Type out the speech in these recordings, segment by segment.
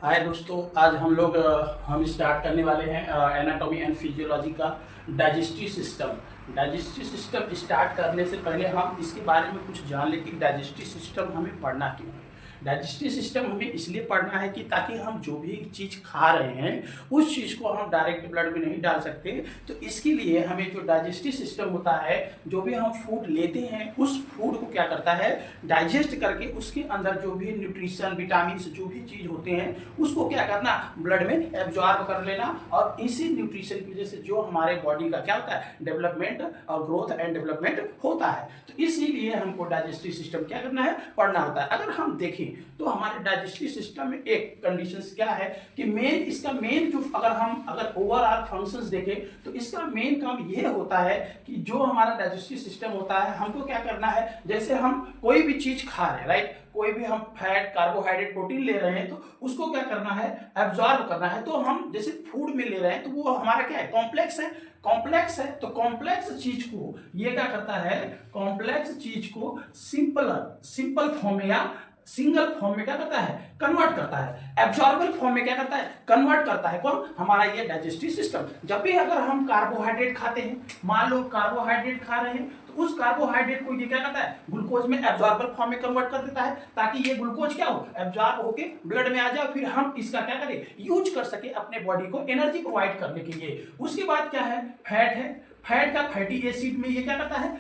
हाय दोस्तों, आज हम स्टार्ट करने वाले हैं एनाटॉमी एंड फिजियोलॉजी का digestive system. Digestive system start करने से पहले हम इसके बारे में कुछ जान लें कि डाइजेस्टिव सिस्टम हमें पढ़ना क्यों है। डाइजेस्टिव सिस्टम हमें इसलिए पढ़ना है कि ताकि हम जो भी चीज़ खा रहे हैं उस चीज़ को हम डायरेक्ट ब्लड में नहीं डाल सकते। तो इसके लिए हमें जो डाइजेस्टिव सिस्टम होता है, जो भी हम फूड लेते हैं उस फूड को क्या करता है, डाइजेस्ट करके उसके अंदर जो भी न्यूट्रिशन विटामिन जो भी चीज़ होते हैं उसको क्या करना, ब्लड में एब्जॉर्ब कर लेना। और इसी न्यूट्रिशन की वजह से जो हमारे बॉडी का क्या होता है, डेवलपमेंट और ग्रोथ एंड डेवलपमेंट होता है। तो इसीलिए हमको डाइजेस्टिव सिस्टम क्या करना है, पढ़ना होता है। अगर हम देखें तो हमारे डाइजेस्टिव सिस्टम में एक कंडीशंस क्या है कि इसका मेन जो अगर ओवरऑल फंक्शंस देखें तो इसका मेन काम ये होता है कि जो हमारा डाइजेस्टिव सिस्टम होता है, हमको क्या करना है, जैसे हम कोई भी चीज खा रहे हैं, राइट, कोई भी हम फैट कार्बोहाइड्रेट प्रोटीन ले रहे हैं तो उसको क्या करना है, एब्जॉर्ब करना है। तो हम जैसे फूड में ले रहे हैं तो वो हमारा क्या है, कॉम्प्लेक्स है। तो कॉम्प्लेक्स चीज को ये क्या करता है, कॉम्प्लेक्स चीज को सिंपल फॉर्म में या सिंगल फॉर्म में क्या करता है, कन्वर्ट करता है। एब्जॉर्बल फॉर्म में क्या करता है, कन्वर्ट करता है। कौन, हमारा ये डाइजेस्टिव सिस्टम। जब भी अगर हम कार्बोहाइड्रेट खाते हैं, मान लो कार्बोहाइड्रेट खा रहे हैं तो उस कार्बोहाइड्रेट को ये क्या करता है, ग्लूकोज में एब्जॉर्बल फॉर्म में कन्वर्ट कर देता है, ताकि ये ग्लूकोज क्या हो, एब्जॉर्ब होके ब्लड में आ जाए, फिर हम इसका क्या करें, यूज कर सके अपने बॉडी को एनर्जी प्रोवाइड करने के लिए। उसके बाद क्या है, फैट का फैटी एसिड में ये क्या करता है,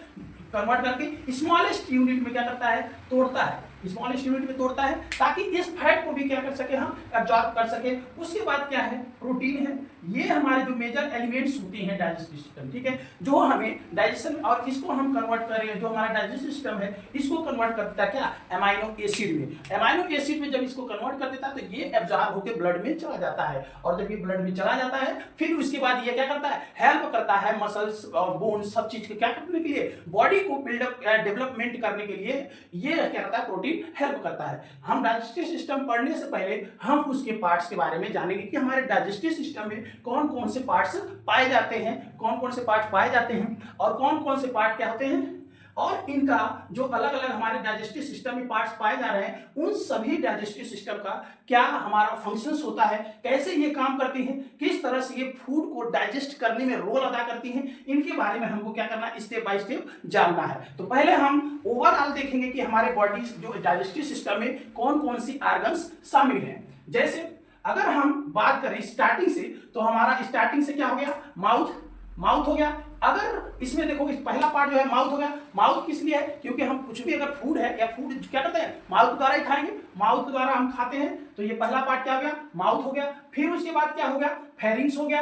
कन्वर्ट करके स्मॉलेस्ट यूनिट में क्या करता है, तोड़ता है, स्मॉलेस्ट यूनिट में तोड़ता है, ताकि इस फैट को भी क्या कर सके, हम एब्जॉर्ब कर सके। उसके बाद क्या है, प्रोटीन है। ये हमारे जो मेजर एलिमेंट्स होते हैं डाइजेस्टिव सिस्टम, ठीक है, जो हमें डाइजेशन और इसको हम कन्वर्ट कर रहे हैं, जो हमारा डाइजेस्टिव सिस्टम है इसको कन्वर्ट कर देता है क्या, अमाइनो एसिड में। अमाइनो एसिड में जब इसको कन्वर्ट कर देता है तो ये एब्जॉर्ब होकर ब्लड में चला जाता है, और जब ये ब्लड में चला जाता है फिर उसके बाद ये क्या करता है, हेल्प करता है मसल्स और बोन्स सब चीज को क्या करने के लिए, बॉडी को बिल्डअप डेवलपमेंट करने के लिए ये क्या करता है, प्रोटीन हेल्प करता है। हम डाइजेस्टिव सिस्टम पढ़ने से पहले हम उसके पार्ट्स के बारे में जानेंगे कि हमारे डाइजेस्टिव सिस्टम में कौन कौन से पार्ट्स पाए जाते हैं, कौन कौन से पार्ट पाए जाते हैं और कौन कौन से पार्ट क्या होते हैं, और इनका जो अलग अलग हमारे डाइजेस्टिव सिस्टम में पार्ट्स पाए जा रहे हैं उन सभी डाइजेस्टिव सिस्टम का क्या हमारा फंक्शंस होता है, कैसे ये काम करती हैं, किस तरह से ये फूड को डाइजेस्ट करने में रोल अदा करती हैं, इनके बारे में हमको क्या करना है, स्टेप बाय स्टेप जानना है। तो पहले हम ओवरऑल देखेंगे कि हमारे बॉडी जो डाइजेस्टिव सिस्टम में कौन कौन सी ऑर्गन्स शामिल हैं। जैसे अगर हम बात करें स्टार्टिंग से, तो हमारा स्टार्टिंग से क्या हो गया, माउथ हो गया। अगर इसमें देखो, इस पहला पार्ट जो है माउथ हो गया। माउथ किस लिए है, क्योंकि हम कुछ भी अगर फूड है या फूड क्या करते हैं, माउथ द्वारा ही खाएंगे, माउथ द्वारा हम खाते हैं। तो ये पहला पार्ट क्या हो गया, माउथ हो गया। फिर उसके बाद क्या हो गया, फेरिंग्स हो गया।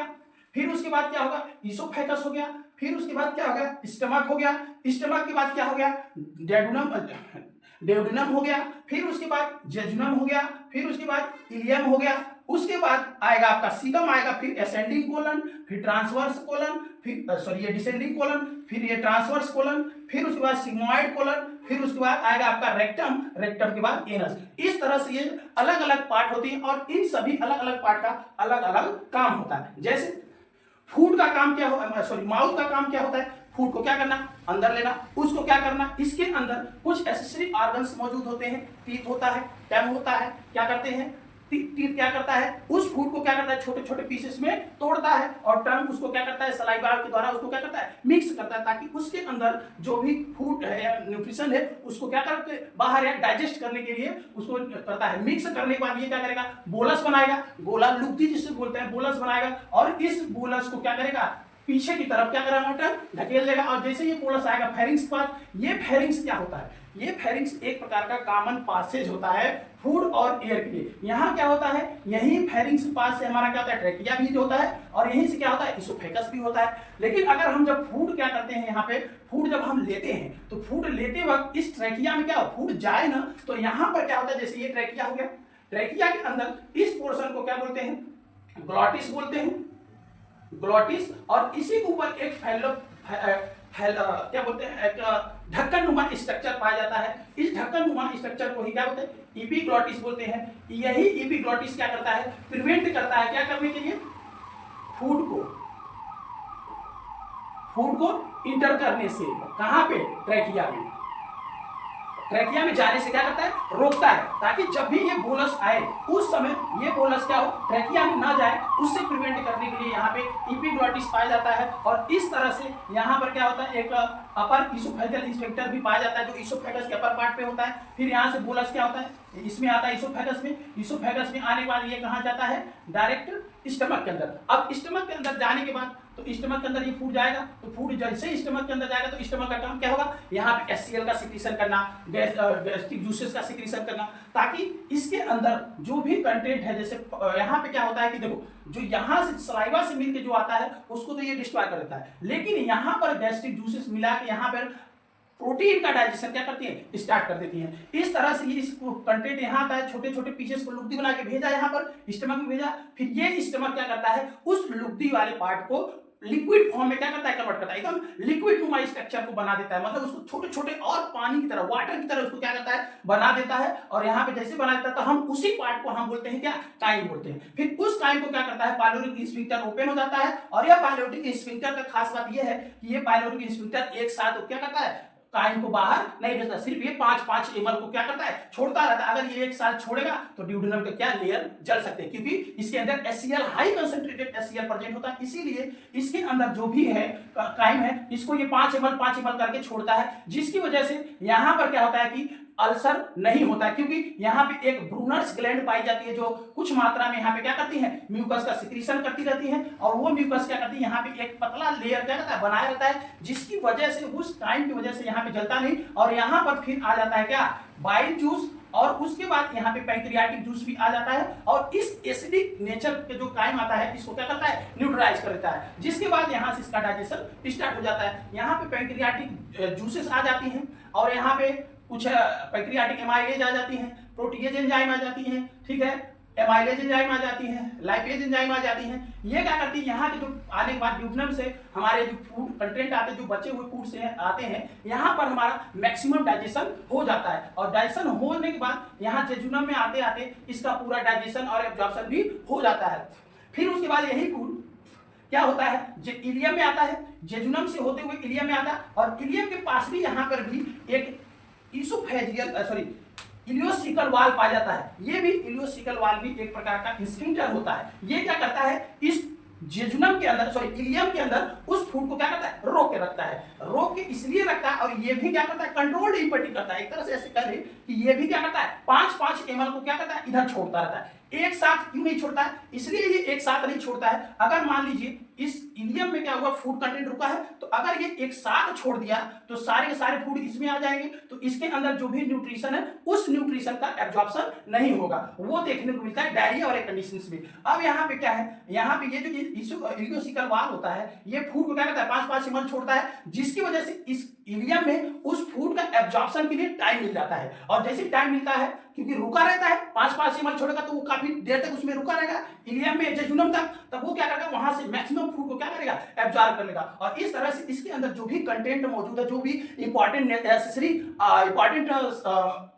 फिर उसके बाद क्या होगा, इसोफेगस हो गया। फिर उसके बाद क्या हो गया, स्टमक हो गया। स्टमक के बाद क्या हो गया, डेवडिनम हो गया। फिर उसके बाद जेजुनम हो गया। फिर उसके बाद इलियम हो गया। उसके बाद आएगा आपका सीकम आएगा, फिर असेंडिंग कोलन, फिर ट्रांसवर्स कोलन, फिर ये डिसेंडिंग कोलन, फिर ये ट्रांसवर्स कोलन, फिर उसके बाद सिग्मोइड कोलन, फिर उसके बाद आएगा आपका रेक्टम के बाद एनस। इस तरह से ये अलग अलग पार्ट होती हैं और इन सभी अलग अलग पार्ट का अलग अलग काम होता है। जैसे फूड का काम क्या हो, माउथ का काम क्या होता है, फूड को क्या करना, अंदर लेना, उसको क्या करना, इसके अंदर कुछ एसेसरी ऑर्गन्स मौजूद होते हैं, टीथ होता है, टंग होता है, क्या करते हैं, टीथ क्या करता है, उस फूड को क्या करता है, छोटे छोटे पीसेस में तोड़ता है, और टंग उसको क्या करता है, सलाइवा के द्वारा उसको क्या करता है, मिक्स करता है, ताकि उसके अंदर जो भी फूड है या न्यूट्रिशन है उसको क्या करके बाहर या डाइजेस्ट करने के लिए उसको करता है। मिक्स करने के बाद ये क्या करेगा, बोलस बनाएगा, गोला लुगदी जिससे बोलते हैं, बोलस बनाएगा, और इस बोलस को क्या करेगा, पीछे की तरफ क्या करेगा, ढकेल देगा। और जैसे ये बोलस आएगा फेरिंग्स पर, ये फेरिंग्स क्या होता है, ये फेरिंग्स एक प्रकार का कॉमन पासेज होता है फूड और एयर के लिए। यहाँ क्या होता है, यही फेरिंग्स पास से हमारा क्या होता है, ट्रेकिया भी होता है, और यहीं से क्या होता है, इसोफेगस भी होता है। लेकिन अगर हम जब फूड क्या करते हैं, यहाँ पे फूड जब हम लेते हैं तो फूड लेते वक्त इस ट्रेकिया में क्या फूड जाए ना, तो यहाँ पर क्या होता है, जैसे ये ट्रेकिया हो गया, ट्रेकिया के अंदर इस पोर्शन को क्या बोलते हैं, ग्लॉटिस बोलते हैं, ग्लॉटिस। और इसी के ऊपर एक क्या बोलते हैं, एक ढक्कन नुमा स्ट्रक्चर पाया जाता है। इस ढक्कन नुमा स्ट्रक्चर को ही क्या बोलते हैं, एपिग्लॉटिस बोलते हैं। यही एपिग्लॉटिस क्या करता है, प्रिवेंट करता है क्या करने के लिए, फूड को इंटर करने से, कहां पे, ट्रैकिया में। ट्रैकिया में जाने से क्या करता है, रोकता है, ताकि जब भी ये बोलस आए उस समय ये बोलस क्या हो, ट्रैकिया में ना जाए, उससे प्रिवेंट करने के लिए यहाँ पे एपिग्लॉटिस पाया जाता है। और इस तरह से यहाँ पर क्या होता है, एक अपर इसोफेगल स्फिंक्टर भी पाया जाता है जो इसोफेगस के अपर पार्ट पे होता है। फिर यहाँ से बोलस क्या होता है, इसमें आता है इसोफेगस में, इसोफेगस में आने के बाद ये कहाँ जाता है, डायरेक्ट स्टमक के अंदर। अब स्टमक के अंदर जाने के बाद तो स्टमक के अंदर ये फूड जाएगा, तो फूड जैसे स्टमक के अंदर जाएगा तो स्टमक का काम क्या होगा, यहाँ पे HCl का सिक्रीशन करना, गैस्ट्रिक जूसेस का सिक्रीशन करना, ताकि इसके अंदर जो भी कंटेंट है, जैसे यहाँ पे क्या होता है कि देखो जो यहाँ से सलाइवा से मिलके जो आता है उसको तो ये डिस्ट्रॉय कर देता है, लेकिन यहाँ पर गैस्ट्रिक जूसेस मिला के यहाँ पर प्रोटीन का डाइजेशन क्या करती है, स्टार्ट कर देती है। इस तरह से ये कंटेंट यहाँ आता है, छोटे छोटे पीसेस को लुगदी बना के भेजा यहाँ पर स्टमक में भेजा, फिर ये स्टमक क्या करता है, उस लुगदी वाले पार्ट को लिक्विड फॉर्म में क्या करता है, कन्वर्ट करता है, एकदम लिक्विड नुमा स्ट्रक्चर को बना देता है, मतलब उसको छोटे छोटे और पानी की तरह, वाटर की तरह उसको क्या करता है, बना देता है। और यहाँ पे जैसे बना देता है तो हम उसी पार्ट को हम बोलते हैं क्या, काइम बोलते हैं। फिर उस काइम को क्या करता है, पाइलोरिक स्फिंक्टर ओपन हो जाता है। और यह पाइलोरिक स्फिंक्टर का खास बात यह है कि ये पाइलोरिक स्फिंक्टर एक साथ क्या करता है, काइम को बाहर नहीं भेजता, सिर्फ ये 5-5 ml को क्या करता है, छोड़ता रहता है। अगर ये एक साथ छोड़ेगा तो ड्यूडेनम का क्या लेयर जल सकते हैं, क्योंकि इसके अंदर HCl high concentrated HCl present होता है, इसीलिए इसके अंदर जो भी है काइम है इसको ये 5 ml करके छोड़ता है, जिसकी वजह से यहाँ पर क्या होता है कि अल्सर नहीं होता है, क्योंकि यहाँ पे एक ब्रूनर्स ग्लैंड पाई जाती है जो कुछ मात्रा में यहाँ पे क्या करती है, म्यूकस का सिक्रीशन करती रहती है। और वो म्यूकस क्या करती है, यहाँ पे एक पतला लेयर क्या करता है, बनाया रहता है, जिसकी वजह से उस टाइम की वजह से यहाँ पे जलता नहीं। और यहाँ पर फिर आ जाता है क्या, बाइल जूस, और उसके बाद यहाँ पे पैंक्रियाटिक जूस भी आ जाता है। और इस एसिडिक नेचर के जो काइम आता है इसको क्या करता है, न्यूट्रलाइज कर देता है, जिसके बाद यहाँ से इसका डाइजेशन स्टार्ट हो जाता है। यहाँ पे पैंक्रियाटिक जूसेस आ जाती हैं, और यहाँ पे कुछ पैंक्रियाटिक एमाइलेज आ जाती हैं, प्रोटीएज एंजाइम आ जाती हैं, ठीक है, एमाइलेज एंजाइम आ जाती है, लाइपेज एंजाइम आ जाती हैं। ये क्या करती है, यहाँ के जो आने के बाद ड्यूडेनम से हमारे जो फूड कंटेंट आते हैं, जो बचे हुए फूड से आते हैं, यहाँ पर हमारा मैक्सिमम डाइजेशन हो जाता है। और डाइजेशन होने के बाद यहाँ जेजुनम में आते आते इसका पूरा डाइजेशन और एब्जॉर्प्शन भी हो जाता है। फिर उसके बाद यही फूड क्या होता है, इलियम में आता है, जेजुनम से होते हुए इलियम में आता है, और इलियम के पास भी यहाँ पर भी एक इलियोसिकल वाल पाया जाता है। ये भी इलियोसिकल वाल भी एक प्रकार का स्फिंक्टर होता है। ये क्या करता है, इस जेजुनम के अंदर इलियम के अंदर उस फूड को क्या करता है, रोक के रखता है। रोक के इसलिए रखता है, और ये भी क्या करता है, कंट्रोल्ड इम्पटी करता है। एक तरह से ऐसे करें कि ये भी क्या करता है, 5-5 ml को क्या करता है, इधर छोड़ता रहता है। एक साथ क्यों नहीं छोड़ता है, इसलिए ये एक साथ नहीं छोड़ता है। अगर मान लीजिए इस इलियम में क्या हुआ, फूड कंटेंट रुका है, तो अगर ये एक साथ छोड़ दिया तो सारे के सारे फूड इसमें आ जाएंगे, तो इसके अंदर जो भी न्यूट्रिशन है उस न्यूट्रिशन का एब्जॉर्प्शन नहीं होगा। वो देखने को मिलता है डायरिया और कंडीशंस में। अब यहाँ पे क्या है, यहाँ पे ये जो इलियोसिकल वाल होता है, ये फूड को क्या करता है, 5-5 ml छोड़ता है, जिसकी वजह से इस इलियम में उस फूड का एब्जॉर्प्शन के लिए टाइम मिल जाता है। और जैसे टाइम मिलता है, क्योंकि रुका रहता है, 5-5 ml छोड़ेगा तो वो काफी देर तक उसमें रुका रहेगा इलियम में, जेजुनम तक, तब वो क्या करेगा, वहां से मैक्सिमम फूड को क्या करेगा, एब्जॉर्ब कर लेगा। और इस तरह से इसके अंदर जो भी कंटेंट मौजूद है, जो भी इंपॉर्टेंट नेसेसरी इंपॉर्टेंट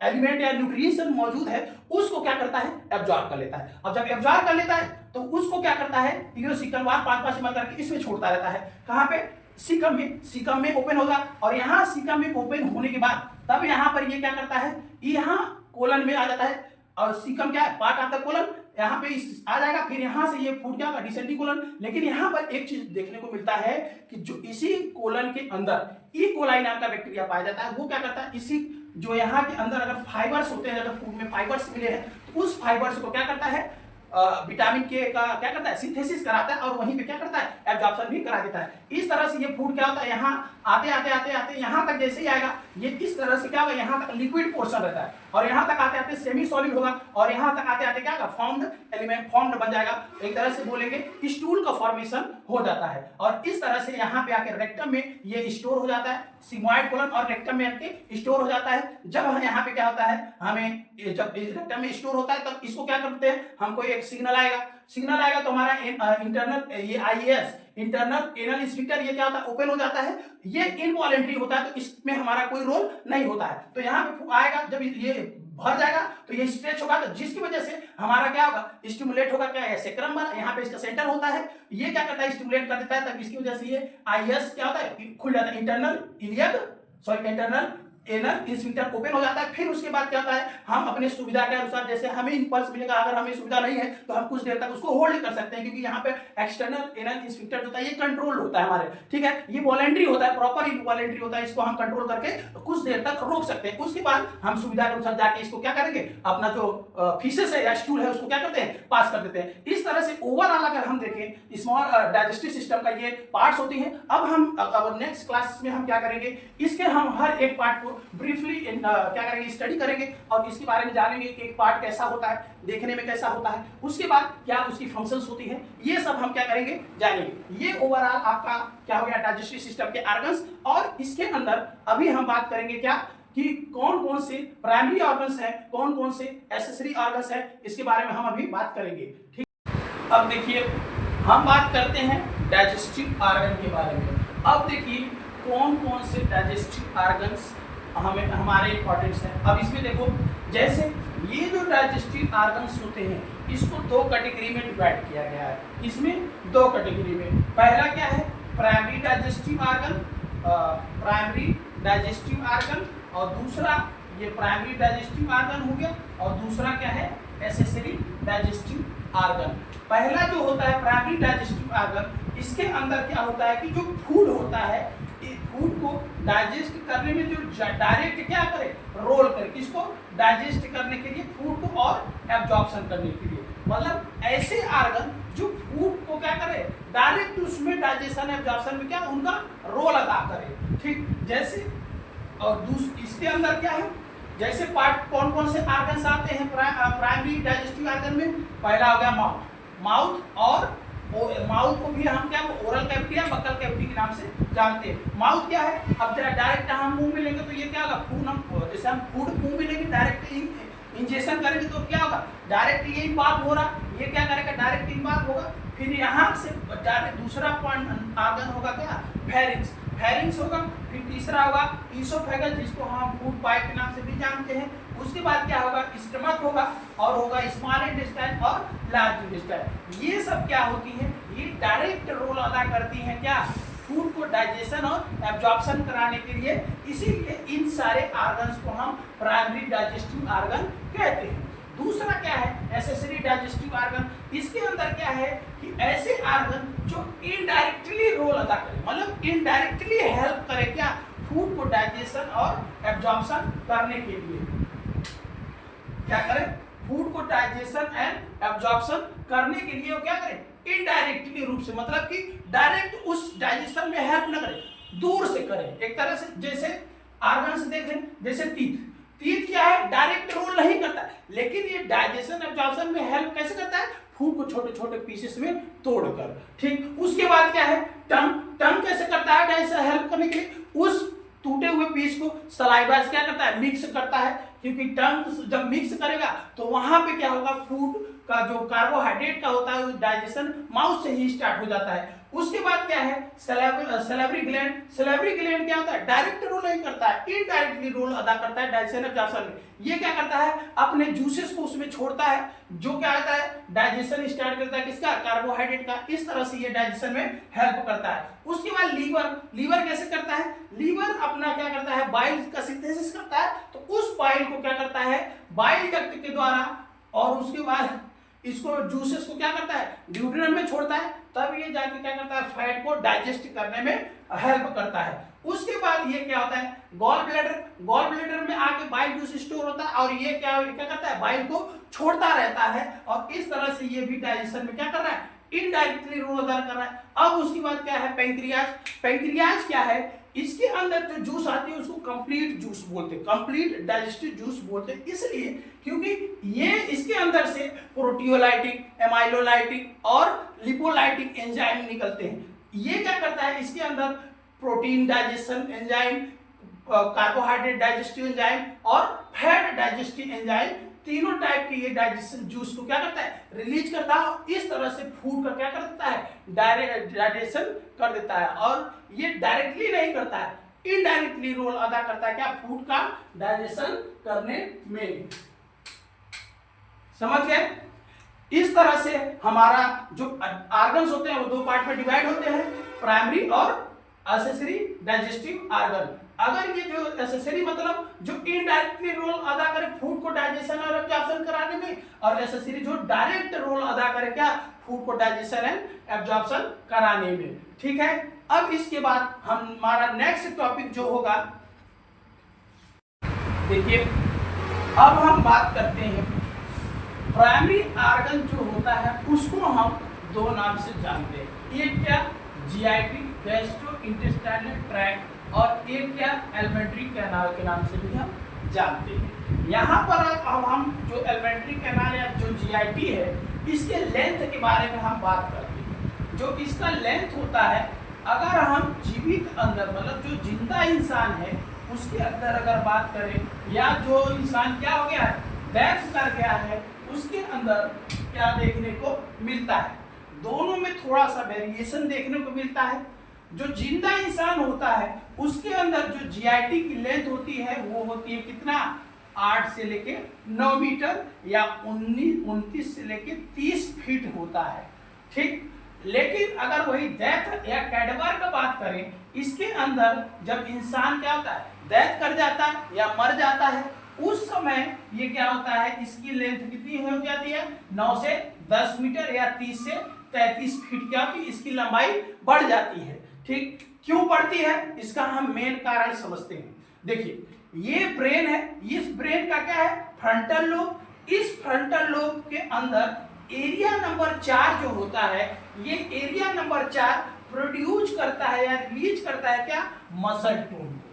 एलिमेंट या न्यूट्रिएंट्स मौजूद है, उसको क्या करता है, एब्जॉर्ब कर लेता है। अब जब एब्जॉर्ब कर लेता है तो उसको क्या करता है, इलियोसिकल वाल 5-5 ml करके इसमें छोड़ता रहता है। कहां पे, सीकम में ओपन होगा। और यहाँ सीकम में ओपन होने के बाद तब यहाँ पर ये क्या करता है, यहाँ कोलन में आ जाता है, और सीकम क्या है, पार्ट आफ्टर कोलन, यहाँ पे आ जाएगा। फिर यहाँ से ये फूड क्या होगा, डिसेंडिंग कोलन। लेकिन यहाँ पर एक चीज देखने को मिलता है कि जो इसी कोलन के अंदर ई कोलाई नाम का बैक्टीरिया पाया जाता है, वो क्या करता है, इसी जो यहाँ के अंदर अगर फाइबर्स होते हैं, अगर फूड में फाइबर्स मिले हैं, तो उस फाइबर्स को क्या करता है, विटामिन के का क्या करता है, सिंथेसिस कराता है, और वहीं पे क्या करता है, एब्जॉर्प्शन भी करा देता है। इस तरह से ये फूड क्या होता है, यहाँ आते आते यहाँ तक जैसे ही आएगा, ये इस तरह से क्या होगा, यहाँ तक लिक्विड पोर्शन रहता है, और यहाँ तक आते आते सेमी सॉलिड होगा, और यहाँ तक आते आते क्या होगा, फॉर्म्ड एलिमेंट, फॉर्म्ड बन जाएगा। एक तरह से बोलेंगे स्टूल का फॉर्मेशन हो जाता है। और इस तरह से यहाँ पे आके रेक्टम में ये स्टोर हो जाता है, सिग्मॉइड कोलन और रेक्टम में आके स्टोर हो जाता है। जब यहाँ पे क्या होता है, हमें जब रेक्टम में स्टोर होता है, तब इसको क्या करते हैं, हमको एक सिग्नल आएगा तो हमारा इंटरनल ये आईएस इंटरनल एनल स्फिंक्टर ये क्या होता है, ओपन हो जाता है। ये इनवॉलेंट्री होता है, तो इसमें हमारा कोई रोल नहीं होता है। तो यहाँ पे आएगा, जब ये भर जाएगा तो ये स्ट्रेच होगा, तो जिसकी वजह से हमारा क्या होगा, स्टिमुलेट होगा, क्या है, सेक्रम बना, यहाँ पे इसका सेंटर होता है, ये क्या करता है, स्टिमुलेट कर देता है, तब इसकी वजह से ये आईएस क्या होता है, खुल जाता है, इंटरनल एनल स्फिंक्टर ओपन हो जाता है। फिर उसके बाद क्या होता है, हम अपने सुविधा के अनुसार, जैसे हमें इंपल्स मिलेगा, अगर हमें सुविधा नहीं है तो हम कुछ देर तक उसको होल्ड कर सकते हैं, क्योंकि यहाँ पे एक्सटर्नल एनल स्फिंक्टर होता है, ये कंट्रोल होता है हमारे, ठीक है, ये वॉलेंट्री होता है, प्रॉपर इनवॉलेंट्री होता है, इसको हम कंट्रोल करके कुछ देर तक रोक सकते हैं। उसके बाद हम सुविधा के अनुसार जाके इसको क्या करेंगे, अपना जो फीसेस है या स्टूल है उसको क्या करते हैं, पास कर देते हैं। इस तरह से ओवरऑल अगर हम देखें स्मॉल डाइजेस्टिव सिस्टम का ये पार्ट्स होती हैं। अब हम नेक्स्ट क्लास में हम क्या करेंगे, इसके हम हर एक पार्ट को ब्रीफली क्या करेंगे, स्टडी करेंगे और इसके बारे में जानेंगे कि एक पार्ट कैसा होता है, देखने में कैसा होता है, उसके बाद क्या उसकी फंक्शंस होती है, ये सब हम क्या करेंगे, जानेंगे। ये ओवरऑल आपका क्या हो गया, डाइजेस्टिव सिस्टम के ऑर्गन्स। और इसके अंदर अभी हम बात करेंगे क्या कि कौन कौन से प्राइमरी ऑर्गन्स है, कौन कौन से एक्सेसरी ऑर्गन्स है, इसके बारे में हम अभी बात करेंगे। ठीक, अब देखिए हम बात करते हैं डाइजेस्टिव ऑर्गन के बारे में। अब देखिए कौन कौन से डाइजेस्टिव ऑर्गन्स हमें हमारे इंपॉर्टेंट्स हैं। अब इसमें देखो, जैसे ये जो डाइजेस्टिव ऑर्गन्स होते हैं इसको दो कैटेगरी में डिवाइड किया गया है। इसमें दो कैटेगरी में, पहला क्या है, primary digestive organ, primary digestive organ, और दूसरा ये प्राइमरी डाइजेस्टिव ऑर्गन हो गया, और दूसरा क्या है, एक्सेसरी डाइजेस्टिव ऑर्गन। पहला जो होता है प्राइमरी डाइजेस्टिव ऑर्गन, इसके अंदर क्या होता है कि जो फूड होता है, फूड को डाइजेस्ट करने में जो डायरेक्ट क्या करे, रोल करे, किसको डाइजेस्ट करने के लिए, फूड को और एब्जॉर्प्शन करने के लिए। मतलब ऐसे ऑर्गन जो फूड को क्या करे, डायरेक्ट उसमें डाइजेशन एब्जॉर्प्शन में क्या उनका रोल अदा करे। ठीक, जैसे और इसके अंदर क्या है, जैसे पार्ट कौन कौन से ऑर्गन्स आते हैं प्राइमरी डाइजेस्टिव ऑर्गन में, पहला हो गया माउथ। माउथ और माउथ को भी हम क्या ओरल कैविटी या बक्कल कैविटी के नाम से जानते हैं। माउथ क्या है, अब डायरेक्ट हम मुंह में लेंगे तो ये क्या होगा, फूड हम जैसे हम फूड मुंह में लेंगे डायरेक्ट इंजेक्शन करेंगे तो क्या होगा, डायरेक्ट ये इम्बाब हो रहा, ये क्या करेगा, डायरेक्ट इम्बाब होगा। फिर यहाँ से डायरेक्ट दूसरा ऑर्गन होगा क्या, फेरिंग्स, फेरिंग्स होगा। फिर तीसरा होगा ईसोफेगस, जिसको हम फूड पाइप के नाम से भी जानते हैं। उसके बाद क्या होगा, स्टमक होगा, और होगा स्मॉल इंटेस्टाइन और लार्ज इंटेस्टाइन। ये सब क्या होती है, ये डायरेक्ट रोल अदा करती हैं क्या, फूड को डाइजेशन और एब्जॉर्प्शन कराने के लिए। इसीलिए इन सारे ऑर्गन्स को हम प्राइमरी डाइजेस्टिव ऑर्गन कहते हैं। दूसरा क्या है, एक्सेसरी डाइजेस्टिव ऑर्गन। इसके अंदर क्या है कि ऐसे ऑर्गन जो इनडायरेक्टली रोल अदा करे, मतलब इनडायरेक्टली हेल्प करे क्या, फूड को डाइजेशन और एब्जॉर्प्शन करने के लिए। क्या करें, फूड को डाइजेशन एंड एब्जॉर्प्शन करने के लिए वो क्या करें, इनडायरेक्टली रूप से, मतलब कि डायरेक्ट उस डाइजेशन में हेल्प न करें, दूर से करें। एक तरह से जैसे ऑर्गन्स देखें, जैसे टीथ, टीथ क्या है, डायरेक्ट रोल नहीं करता है, लेकिन ये डाइजेशन एब्जॉर्प्शन में हेल्प कैसे करता है, फूड को छोटे छोटे पीसेस में तोड़कर। ठीक, उसके बाद क्या है, टंग, टंग कैसे करता है डाइजेशन हेल्प करने के लिए, उस टूटे हुए पीस को सलाइवा से क्या करता है, मिक्स करता है, क्योंकि टंग जब मिक्स करेगा तो वहां पे क्या होगा, फूड का जो कार्बोहाइड्रेट का होता है डाइजेशन माउथ से ही स्टार्ट हो जाता है। उसके बाद क्या है, सैलिवरी ग्लैंड। सैलिवरी ग्लैंड क्या होता है, डायरेक्ट रोल नहीं करता है, इनडायरेक्टली रोल अदा करता है डाइजेशन एब्जॉर्प्शन में। ये क्या करता है, अपने जूसेस को उसमें छोड़ता है, जो क्या होता है, डाइजेशन स्टार्ट करता है किसका, कार्बोहाइड्रेट का। इस तरह से ये डाइजेशन में हेल्प करता है। उसके बाद लीवर, लीवर कैसे करता है, लीवर अपना क्या करता है, बाइल का सिंथेसिस करता है, तो उस बाइल को क्या करता है, बाइल डक्ट के द्वारा, और उसके बाद इसको जूसेस को क्या करता है, ड्यूडेनम में छोड़ता है, तब ये जाके क्या करता है, फैट को डाइजेस्ट करने में हेल्प करता है। उसके बाद ये क्या होता है, गॉल ब्लैडर, गॉल ब्लैडर में आके बाइल जूस स्टोर होता है, और ये क्या करता है, बाइल को छोड़ता रहता है, और इस तरह से ये भी डाइजेशन में क्या कर रहा है, इनडायरेक्टली रोल अदा कर रहा है। अब उसके बाद क्या है, पैंक्रियाज। पैंक्रियाज क्या है, इसके अंदर जो जूस आती है उसको कंप्लीट जूस बोलते हैं, कंप्लीट डाइजेस्टिव जूस बोलते हैं, इसलिए क्योंकि ये इसके अंदर से प्रोटियोलाइटिक, एमाइलोलाइटिक और लिपोलाइटिक एंजाइम निकलते हैं। ये क्या करता है, इसके अंदर protein digestion enzyme, carbohydrate digestive enzyme और फैट डाइजेस्टिव एंजाइम, तीनों टाइप के ये डाइजेशन जूस को क्या करता है, रिलीज करता है, और इस तरह से फूड का क्या कर देता है, डायरेक्ट डाइजेशन कर देता है। और ये डायरेक्टली नहीं करता है, इनडायरेक्टली रोल अदा करता है क्या, फूड का डाइजेशन करने में। समझ गए। इस तरह से हमारा जो ऑर्गन्स होते हैं वो दो पार्ट में डिवाइड होते हैं, प्राइमरी और एक्सेसरी डाइजेस्टिव ऑर्गन। अगर ये जो एसेसरी मतलब जो इनडायरेक्टली रोल अदा करे फूड को डाइजेशन और एब्जॉर्प्शन कराने में, और एसेसरी जो डायरेक्ट रोल अदा करे क्या, फूड को डाइजेशन एंड एब्जॉर्प्शन कराने में। ठीक है, अब इसके बाद हमारा नेक्स्ट टॉपिक जो होगा, देखिए अब हम बात करते हैं प्राइमरी ऑर्गन जो होता है उसको हम दो नाम से जानते हैं। एक क्या, जीआईटी गैस्ट्रोइंटेस्टाइनल ट्रैक्ट, और एक क्या, एलिमेंट्री कैनाल के नाम से भी हम जानते हैं। यहाँ पर अब हम जो एलिमेंट्री कैनाल या जो जीआईटी है इसके लेंथ के बारे में हम बात करते हैं। जो इसका लेंथ होता है, अगर हम जीवित अंदर मतलब जो जिंदा इंसान है उसके अंदर अगर बात करें, या जो इंसान क्या हो गया है, डेथ कर गया है, उसके अंदर क्या देखने को मिलता है, दोनों में थोड़ा सा वेरिएशन देखने को मिलता है। जो जिंदा इंसान होता है उसके अंदर जो जीआईटी की लेंथ होती है वो होती है कितना, 8 से लेके 9 मीटर या 29 से लेके 30 फीट होता है। ठीक, लेकिन अगर वही डेथ या कैडवर का बात करें, इसके अंदर जब इंसान क्या होता है, डेथ कर जाता है या मर जाता है, उस समय ये क्या होता है, इसकी लेंथ कितनी हो जाती है, 9 से 10 मीटर या 30 से 33 फीट क्या होती है, इसकी लंबाई बढ़ जाती है। ठीक, क्यों बढ़ती है, इसका हम मेन कारण समझते हैं। देखिए ये ब्रेन है, इस ब्रेन का क्या है, फ्रंटल लोब। इस फ्रंटल लोब के अंदर एरिया नंबर 4 जो होता है, ये एरिया नंबर 4 प्रोड्यूस करता है या रिलीज करता है क्या, मसल टोन को।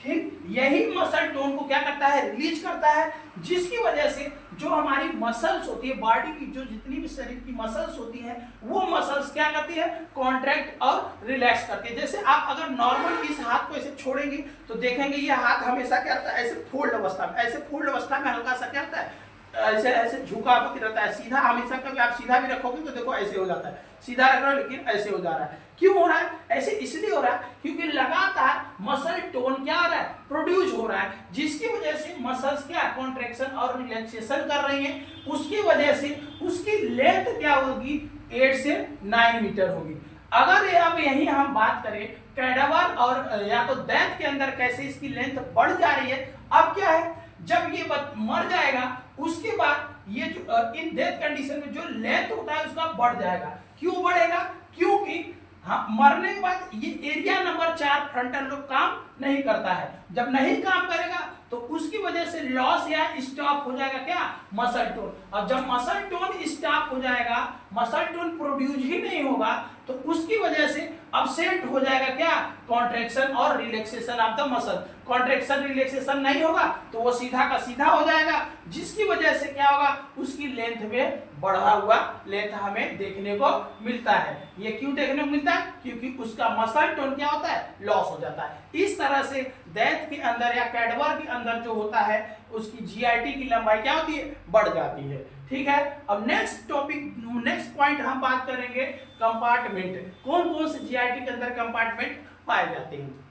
ठीक, यही मसल टोन को क्या करता है, रिलीज करता है, जिसकी वजह से जो हमारी मसल्स होती है, बॉडी की जो जितनी भी शरीर की मसल्स होती है, वो मसल्स क्या करती है, कॉन्ट्रैक्ट और रिलैक्स करती है। जैसे आप अगर नॉर्मल इस हाथ को ऐसे छोड़ेंगे तो देखेंगे ये हाथ हमेशा क्या होता है, ऐसे फोल्ड अवस्था में, ऐसे फोल्ड अवस्था में हल्का सा क्या होता है, ऐसे ऐसे झुका हुआ रहता है। सीधा हमेशा कभी आप सीधा भी रखोगे तो देखो ऐसे हो जाता है, सीधा रख रहा है लेकिन ऐसे हो जा रहा है। क्यों हो रहा है ऐसे, इसलिए हो रहा है क्योंकि लगातार मसल टोन क्या हो रहा है, प्रोड्यूस हो रहा है, जिसकी वजह से मसल्स क्या कॉन्ट्रैक्शन और रिलैक्सेशन कर रही हैं। उसकी वजह से उसकी लेंथ क्या होगी, 8 से 9 मीटर होगी। अगर अब यही हम बात करें कैडावर और या तो डेथ के अंदर कैसे इसकी लेंथ बढ़ जा रही है, अब क्या है, जब ये मर जाएगा उसके बाद ये जो इन डेथ कंडीशन में जो लेंथ होता है उसका बढ़ जाएगा। क्यों बढ़ेगा, क्योंकि हाँ, मरने के बाद ये एरिया नंबर 4 फ्रंटल लोब काम नहीं करता है। जब नहीं काम करेगा तो उसकी वजह से लॉस या स्टॉप हो जाएगा क्या, मसल टोन। और जब मसल टोन स्टॉप हो जाएगा, मसल टोन प्रोड्यूस ही नहीं होगा, तो उसकी वजह से अब्सेंट हो जाएगा क्या, कॉन्ट्रैक्शन और relaxation of the muscle. Contraction relaxation नहीं होगा तो वो सीधा का सीधा हो जाएगा, जिसकी वजह से क्या होगा, उसकी लेंथ में बढ़ा हुआ लेंथ हमें देखने को मिलता है। ये क्यों देखने को मिलता है, क्योंकि उसका मसल टोन क्या होता है, लॉस हो जाता है। इस तरह से डेथ के अंदर या कैडवर के अंदर जो होता है उसकी जीआईटी की लंबाई क्या होती है, बढ़ जाती है। ठीक है, अब नेक्स्ट टॉपिक, नेक्स्ट पॉइंट हम बात करेंगे कंपार्टमेंट। कौन कौन से जीआईटी के अंदर कंपार्टमेंट पाए जाते हैं।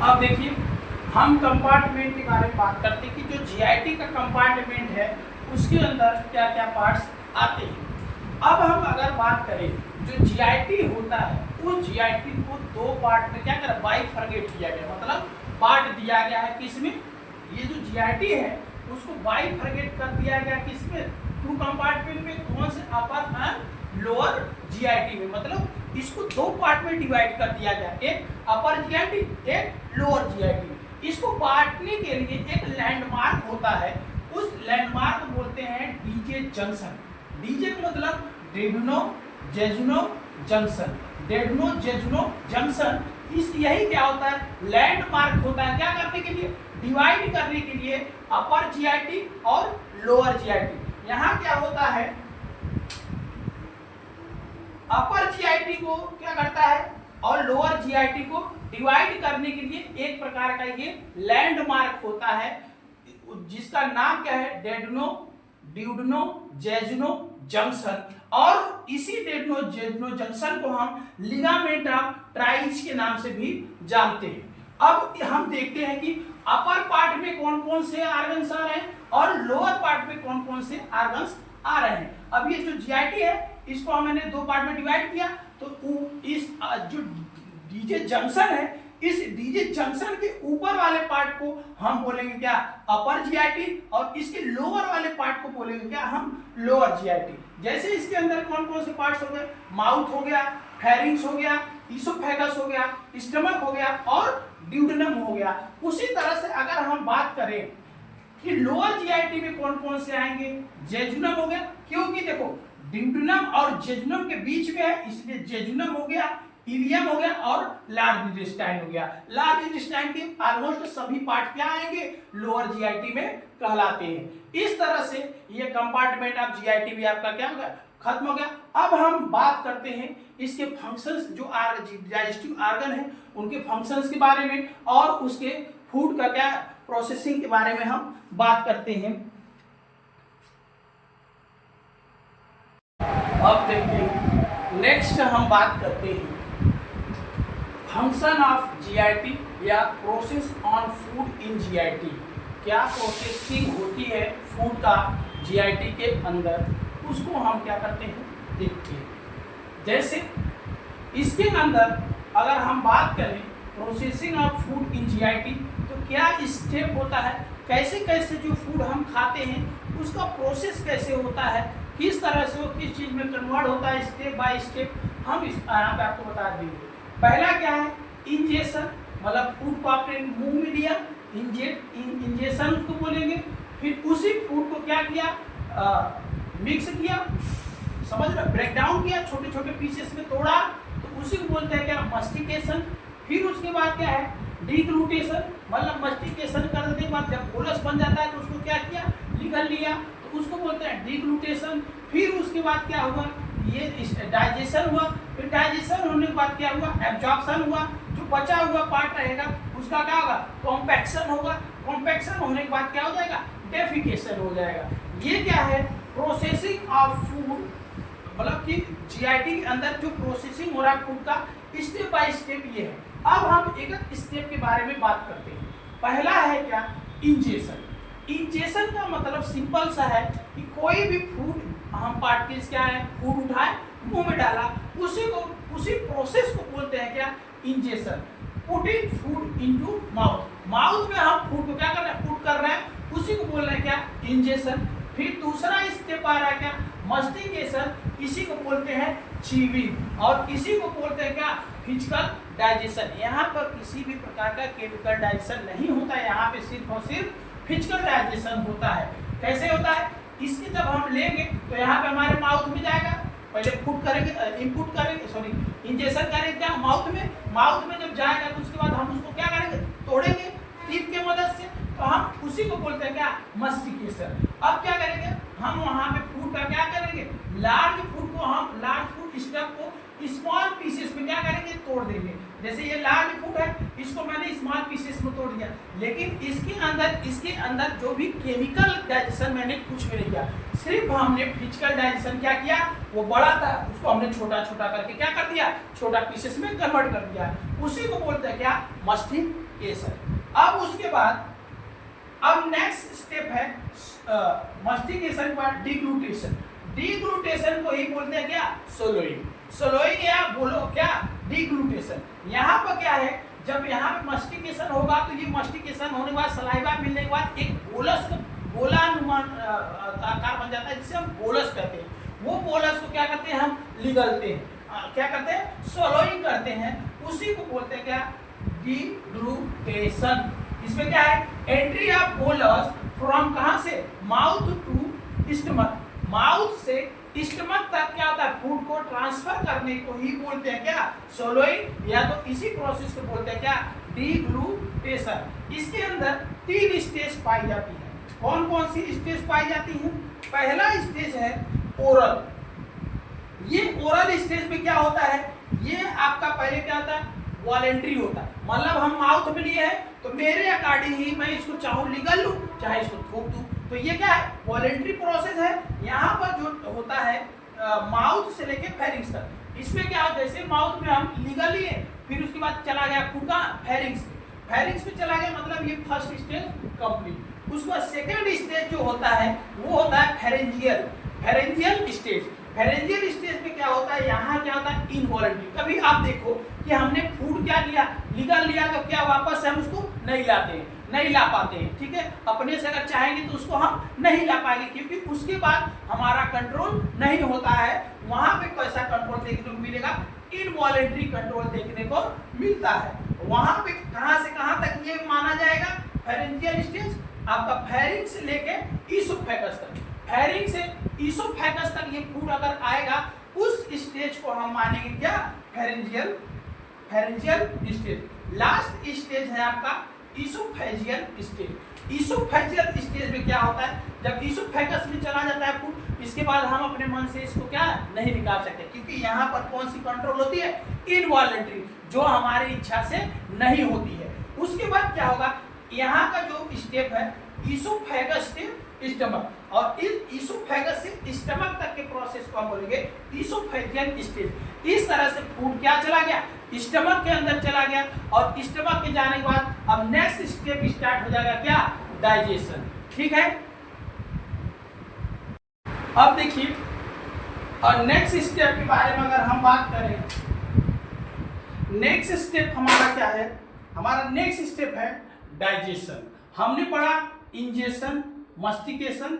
अब देखिए हम कंपार्टमेंट के बारे में बात करते हैं कि जो जीआईटी का कंपार्टमेंट है उसके अंदर क्या क्या पार्ट्स आते हैं। अब हम अगर बात करें जो जीआईटी होता है, उस जीआईटी को 2 पार्ट में क्या करा, बाइफरगेट किया गया, मतलब बांट दिया गया है। किसमें, ये जो जीआईटी है उसको बाइफरगेट कर दिया गया, किसमें, 2 कंपार्टमेंट में। कौन से, अपर एंड लोअर जीआईटी में, मतलब इसको 2 पार्ट में डिवाइड कर दिया गया, एक अपर जीआईटी, एक लोअर जीआईटी। इसको बांटने के लिए एक लैंडमार्क होता है, उस लैंडमार्क बोलते हैं डीजे जंक्शन। डीजे मतलब डेडनो जेजुनो जंक्शन, डेडनो जेजुनो जंक्शन। इस यही क्या होता है, लैंडमार्क होता है, क्या करने के लिए, डिवाइड करने के लिए अपर जीआईटी और लोअर जीआईटी। यहाँ क्या होता है, अपर जीआईटी को क्या करता है और लोअर जीआईटी को डिवाइड करने के लिए एक प्रकार का ये लैंडमार्क होता है, जिसका नाम क्या है, डेडनो ड्यूडनो जेजुनो जंक्शन। और इसी डेडनो जेजुनो जंक्शन को हम लिगामेंट ऑफ ट्राइज के नाम से भी जानते हैं। अब हम देखते हैं कि अपर पार्ट में कौन कौन से ऑर्गन्स आ रहे हैं और लोअर पार्ट में कौन कौन से ऑर्गन्स आ रहे हैं। अब ये जो जीआईटी है इसको मैंने 2 पार्ट में डिवाइड किया, तो इस जो डीजे जंक्शन है, इस डीजे जंक्शन के ऊपर वाले पार्ट को हम बोलेंगे क्या, अपर जीआईटी, और इसके लोअर वाले पार्ट को बोलेंगे क्या, हम लोअर जीआईटी। जैसे इसके अंदर कौन कौन से पार्ट्स हो गए, माउथ हो गया, फेरिंग्स हो गया, इसोफेगस हो गया, स्टमक हो गया और ड्यूडेनम हो गया। उसी तरह से अगर हम बात करें कि लोअर जीआईटी में कौन कौन से आएंगे, जेजुनम हो गया, क्योंकि देखो ड्यूडेनम और जेजुनम के बीच में है, इसलिए जेजुनम हो गया, इलियम हो गया और लार्ज इंटेस्टाइन हो गया। लार्ज इंटेस्टाइन के ऑलमोस्ट सभी पार्ट क्या आएंगे, लोअर जीआईटी में कहलाते हैं। इस तरह से ये कंपार्टमेंट ऑफ जीआईटी भी आपका क्या हो गया, खत्म हो गया। अब हम बात करते हैं इसके फंक्शंस, जो डाइजेस्टिव ऑर्गन है उनके फंक्शंस के बारे में, और उसके फूड का क्या प्रोसेसिंग के बारे में हम बात करते हैं। अब देखते हैं, नेक्स्ट हम बात करते हैं फंक्शन ऑफ जीआईटी या process on food in GIT. क्या प्रोसेसिंग होती है फूड का जीआईटी के अंदर, उसको हम क्या करते हैं, देखते हैं। जैसे इसके अंदर अगर हम बात करें processing of food in GIT, तो क्या स्टेप होता है, कैसे कैसे जो फूड हम खाते हैं उसका प्रोसेस कैसे होता है, किस तरह से वो किस चीज़ में कन्वर्ट होता है, स्टेप बाय स्टेप हम इस यहाँ पे आपको बता देंगे। पहला क्या है, इंजेक्शन, मतलब फूड को आपने मुंह में लिया, इंजेक्शन को बोलेंगे। फिर उसी फूड को क्या किया, मिक्स किया, समझ रहे, ब्रेक डाउन किया, छोटे छोटे पीसेस में तोड़ा, तो उसी को बोलते हैं क्या, मस्टिकेशन। फिर उसके बाद क्या है, डिग्लूटेशन, मतलब मस्टिकेशन करने के बाद जब बोलस बन जाता है तो उसको क्या किया, निगल लिया, तो उसको बोलते हैं डिग्लूटेशन। फिर उसके बाद क्या हुआ, ये डाइजेशन हुआ। फिर डाइजेशन होने के बाद क्या हुआ, एब्जॉर्प्शन हुआ, जो बचा हुआ पार्ट रहेगा उसका क्या होगा, कॉम्पैक्शन होगा। कॉम्पैक्शन होने के बाद क्या हो जाएगा, डेफिकेशन हो जाएगा। ये क्या है, प्रोसेसिंग ऑफ फूड, मतलब कि जीआईटी के अंदर जो प्रोसेसिंग हो रहा है फूड का, स्टेप बाय स्टेप ये है। अब हम एक स्टेप के बारे में बात करते हैं। पहला है क्या, इंजेक्शन। इंजेक्शन का मतलब सिंपल सा है कि कोई भी फूड हम पार्टिकल्स क्या है, फूड उठाए मुंह में डाला, उसी प्रोसेस को बोलते हैं क्या, injection. Putting food into mouth, mouth में हम फूड को क्या कर रहे हैं, पुट कर रहे हैं, उसी को बोल रहे हैं क्या, इंजेक्शन। फिर दूसरा स्टेप आ रहा है क्या, मस्टिकेशन, इसी को बोलते हैं चीविंग, और इसी को बोलते हैं क्या, फिजिकल डाइजेशन। यहाँ पर किसी भी प्रकार का केमिकल डाइजेशन नहीं होता है, यहाँ पे सिर्फ और सिर्फ फिजिकल डाइजेशन होता है। कैसे होता है, इसकी जब हम लेंगे तो यहाँ पे हमारे माउथ में जाएगा, पहले फूड करेंगे, इनपुट करेंगे, सॉरी इंजेक्शन करेंगे क्या, माउथ में जब जाएगा तो उसके बाद हम उसको क्या करेंगे, तोड़ेंगे टीथ के मदद से, तो हम उसी को बोलते हैं क्या, मस्टिकेशन। अब क्या करेंगे, हम वहाँ पे फूड का क्या करेंगे, लार्ज फूड स्टफ को स्मॉल पीसेस में क्या करेंगे, तोड़ देंगे। जैसे ये लार्ज फूड है, इसको मैंने स्मॉल पीसेस में तोड़ दिया, लेकिन इसके अंदर जो भी केमिकल डाइजेशन मैंने कुछ भी नहीं किया, सिर्फ हमने फिजिकल डाइजेशन क्या किया, वो बड़ा था उसको हमने छोटा छोटा करके क्या कर दिया, छोटा पीसेस में कन्वर्ट कर दिया, उसी को बोलते हैं क्या, मस्टिकेशन। अब उसके बाद अब नेक्स्ट स्टेप है मस्टिकेशन के बाद डिग्लूटेशन। डिग्लूटेशन को ही बोलते हैं क्या, सोलोइंग या बोलो क्या, डिग्लूटेशन। यहाँ पर क्या है, जब यहाँ पे मस्टिकेशन होगा तो ये मस्टिकेशन होने के बाद सलाइवा मिलने के बाद एक गोलानुमान आकार बन जाता है, जिसे हम बोलस कहते हैं। वो बोलस को क्या करते हैं, हम निगलते हैं, क्या करते हैं, सोलोइंग करते हैं, उसी को बोलते हैं क्या, डिग्लूटेशन। इसमें क्या है, एंट्री ऑफ बोलस फ्रॉम कहाँ से, माउथ टू स्टमक, माउथ से स्टमक तक क्या होता है, फूड को ट्रांसफर करने को ही बोलते हैं क्या, सोलोइंग, या तो इसी प्रोसेस को बोलते हैं क्या, डिग्लूटेशन। इसके अंदर 3 स्टेज पाई जाती है। कौन कौन सी स्टेज पाई जाती है, पहला स्टेज है ओरल। ये ओरल स्टेज में क्या होता है, ये आपका पहले क्या होता है, वॉलेंट्री होता है, मतलब हम माउथ में लिए हैं तो मेरे अकॉर्डिंग ही मैं इसको चाहूँ निगल लूँ चाहे इसको थूक दूँ, तो ये क्या है, वॉलेंट्री प्रोसेस है। यहाँ पर जो होता है माउथ से लेके फेरिंग्स तक, इसमें क्या होता है, जैसे माउथ में हम निगल लिए, फिर उसके बाद चला गया फूका फेरिंग्स में चला गया, मतलब ये फर्स्ट स्टेज कंप्लीट। उसका सेकंड स्टेज जो होता है वो होता है फेरेंजियल स्टेज। फेरेंजियल स्टेज पे क्या होता है, यहाँ क्या होता है इनवॉलंटरी। कभी आप देखो कि हमने फूड क्या लिया, निगल लिया, तो क्या वापस हम उसको नहीं लाते हैं, नहीं ला पाते हैं, ठीक है। अपने से अगर चाहेंगे तो उसको हम नहीं ला पाएंगे, क्योंकि उसके बाद हमारा कंट्रोल नहीं होता है। वहां पे कैसा कंट्रोल देखने को मिलेगा, इनवॉलंटरी कंट्रोल देखने को मिलता है। वहां पे कहां से कहां तक ये माना जाएगा, फेरेंजियल स्टेज आपका फेरिंग से लेके ईसोफेगस तक, फेरिंग से ईसोफेगस तक ये फूड अगर आएगा, उस स्टेज को हम मानेंगे क्या, फेरेंजियल स्टेज। लास्ट स्टेज है आपका ईसोफेजियल स्टेज। ईसोफेजियल स्टेज में क्या होता है, जब ईसोफेगस में चला जाता है फूड, इसके बाद हम अपने मन से इसको क्या नहीं निकाल सकते, क्योंकि यहाँ पर कौन सी कंट्रोल होती है, इनवॉलंटरी, जो हमारी इच्छा से नहीं होती है। उसके बाद क्या होगा, यहाँ का जो स्टेप है ईसोफेगस से स्टमक, और इस ईसोफेगस से स्टमक तक के प्रोसेस को हम बोलेंगे ईसोफेजियल स्टेज। इस तरह से फूड क्या चला गया, स्टमक के अंदर चला गया, और स्टमक के जाने के बाद अब नेक्स्ट स्टेप स्टार्ट हो जाएगा क्या, डाइजेशन, ठीक है। अब देखिए, और नेक्स्ट स्टेप के बारे में अगर हम बात करें, नेक्स्ट स्टेप हमारा क्या है, हमारा नेक्स्ट स्टेप है डाइजेशन। हमने पढ़ा इंजेशन, मस्टिकेशन,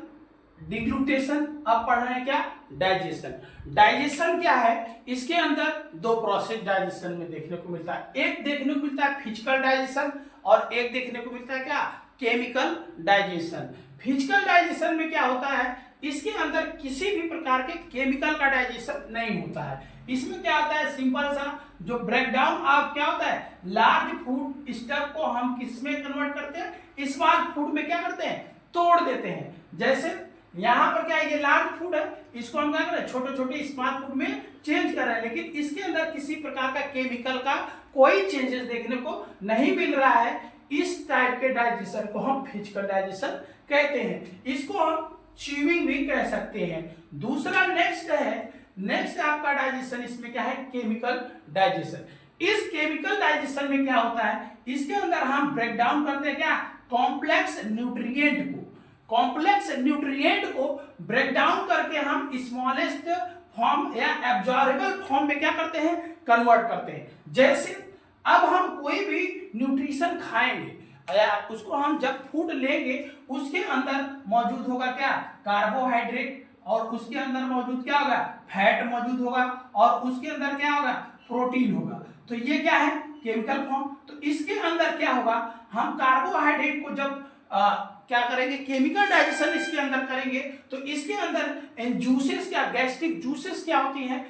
डिग्लूटेशन, अब पढ़ रहे हैं क्या, डाइजेशन। डाइजेशन क्या है, इसके अंदर दो प्रोसेस डाइजेशन में देखने को मिलता है। एक देखने को मिलता है फिजिकल डाइजेशन, और एक देखने को मिलता है क्या, केमिकल डाइजेशन। फिजिकल डाइजेशन में क्या होता है, इसके अंदर किसी भी प्रकार के केमिकल का डाइजेशन नहीं होता है। इसमें क्या होता है, सिंपल सा जो ब्रेकडाउन ऑफ क्या होता है, लार्ज फूड स्टफ को हम किस में कन्वर्ट करते हैं, स्मॉल फूड में क्या करते हैं, तोड़ देते हैं। जैसे यहाँ पर क्या है, ये लार्ज फूड है, इसको हम क्या कर रहे हैं, छोटे छोटे स्मॉल फूड में चेंज कर रहे हैं, लेकिन इसके अंदर किसी प्रकार का केमिकल का कोई चेंजेस देखने को नहीं मिल रहा है। इस टाइप के डाइजेशन को हम फिजिकल डाइजेशन कहते हैं। इसको हम च्यूइंग भी कह सकते हैं। दूसरा नेक्स्ट है, नेक्स्ट आपका डाइजेशन, इसमें क्या है, केमिकल डाइजेशन। इस केमिकल डाइजेशन में क्या होता है, इसके अंदर हम ब्रेक डाउन करते हैं क्या, कॉम्प्लेक्स न्यूट्रिएंट को, कॉम्प्लेक्स न्यूट्रिएंट को ब्रेक डाउन करके हम स्मॉलेस्ट फॉर्म या एब्जॉर्बेबल फॉर्म में क्या करते हैं, कन्वर्ट करते हैं। जैसे अब हम कोई भी न्यूट्रिशन खाएंगे या उसको हम जब फूड लेंगे, उसके अंदर मौजूद होगा क्या, कार्बोहाइड्रेट, और उसके अंदर मौजूद क्या होगा, फैट मौजूद होगा, और उसके अंदर क्या होगा, प्रोटीन होगा। तो ये क्या है, केमिकल फॉर्म। तो इसके अंदर क्या होगा, हम कार्बोहाइड्रेट को जब क्या करेंगे, केमिकल डाइजेशन इसके अंदर करेंगे, तो इसके अंदर जूसेस क्या, गैस्ट्रिक जूसेस क्या होती हैं,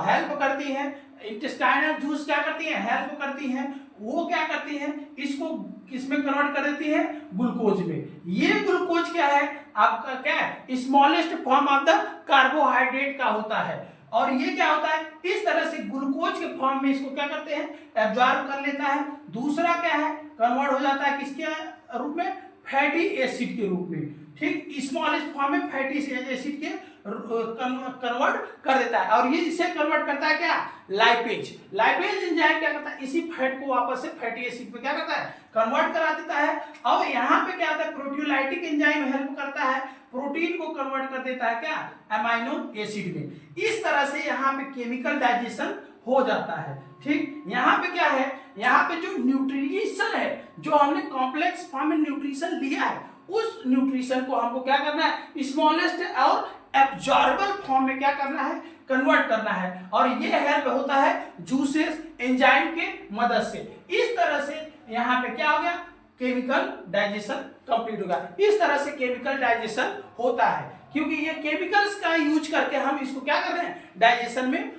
हेल्प करती हैं, इंटेस्टाइनल जूस क्या करती हैं, हेल्प करती हैं, वो क्या करती हैं, इसको किसमें कन्वर्ट कर देती है, ग्लूकोज में। ये ग्लूकोज क्या है, आपका क्या है, smallest form of the carbohydrate का होता है, और ये क्या होता है, इस तरह से ग्लूकोज के फॉर्म में इसको क्या करते हैं, एब्जॉर्ब कर लेता है। दूसरा क्या है, कन्वर्ट हो जाता है किसके रूप में, फैटी एसिड के रूप में, ठीक, स्मॉलेस्ट फॉर्म में फैटी एसिड के कन्वर्ट कर देता है। और ये इसे कन्वर्ट करता है क्या, लाइपेज। लाइपेज एंजाइम क्या करता है, इसी फैट को वापस से फैटी एसिड में क्या करता है, कन्वर्ट करा देता है। और यहाँ पे क्या होता है, प्रोटियोलाइटिक एंजाइम हेल्प करता है, प्रोटीन को कन्वर्ट कर देता है क्या, अमाइनो एसिड में। इस तरह से यहाँ पे केमिकल डाइजेशन हो जाता है, ठीक। यहाँ पे क्या है, यहाँ पे जो न्यूट्रिशन है, जो हमने कॉम्प्लेक्स फॉर्म में न्यूट्रिशन लिया है, उस न्यूट्रिशन को हमको क्या करना है, स्मॉलेस्ट और एब्जॉर्बल फॉर्म में क्या करना है, कन्वर्ट करना है। और ये हेल्प होता है जूसेस एंजाइम के मदद से। इस तरह से यहाँ पे क्या हो गया, केमिकल डाइजेशन कंप्लीट होगा। इस तरह से केमिकल डाइजेशन होता है, क्योंकि ये केमिकल्स का यूज करके हम इसको क्या कर रहे हैं, डाइजेशन में